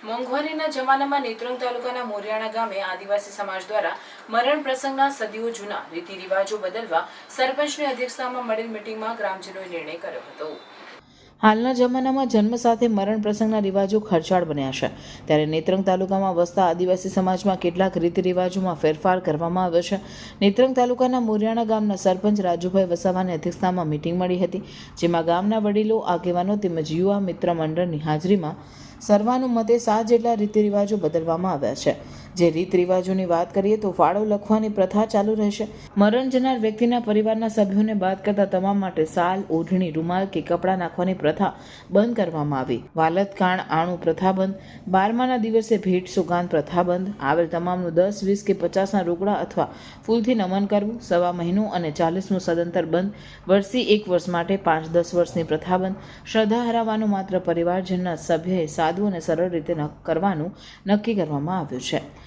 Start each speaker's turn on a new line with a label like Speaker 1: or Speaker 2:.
Speaker 1: મોંઘવારીના જમાનામાં નેત્રંગ તાલુકાના મોરિયાણા ગામે આદિવાસી સમાજ દ્વારા મરણ પ્રસંગના સદીઓ જૂના રીતિ રિવાજો બદલવા સરપંચની અધ્યક્ષતામાં મળેલ મીટિંગમાં ગ્રામજનોએ નિર્ણય કર્યો હતો। હાલના જમાનામાં જન્મ સાથે મરણ પ્રસંગના રિવાજો ખર્ચાળ બન્યા છે, ત્યારે નેત્રંગ તાલુકામાં વસતા આદિવાસી સમાજમાં કેટલાક રીતિ રિવાજોમાં ફેરફાર કરવામાં આવ્યો છે। નેત્રંગ તાલુકાના મોરિયાણા ગામના સરપંચ રાજુભાઈ વસાવાની અધ્યક્ષતામાં મીટિંગ મળી હતી, જેમાં ગામના વડીલો, આગેવાનો તેમજ યુવા મિત્ર મંડળની હાજરીમાં સર્વાનુમતે 7 જેટલા રીતિ રિવાજો બદલવામાં આવ્યા છે। જે રીત રિવાજોની વાત કરીએ તો ફાળો લખવાની પ્રથા ચાલુ રહેશે। મરણ જનાર વ્યક્તિના પરિવારના સભ્યોને બાદ કરતા તમામ માટે સાલ, ઓઢણી, રૂમાલ કે કપડાં નાખવાની પ્રથા બંધ કરવામાં આવી। વાલત કાણ આણું પ્રથા બંધ। 12માના દિવસે ભેટ સોગાન પ્રથા બંધ। આવેલ તમામનું 10, 20 કે 50ના રોકડા અથવા ફૂલથી નમન કરવું। 1.5 મહિનો અને 40મું સદંતર બંધ। વર્ષી 1 વર્ષ માટે 5-10 વર્ષની પ્રથા બંધ। શ્રદ્ધા હરાવવાનું માત્ર પરિવારજનના સભ્યએ સાદું અને સરળ રીતે કરવાનું નક્કી કરવામાં આવ્યું છે।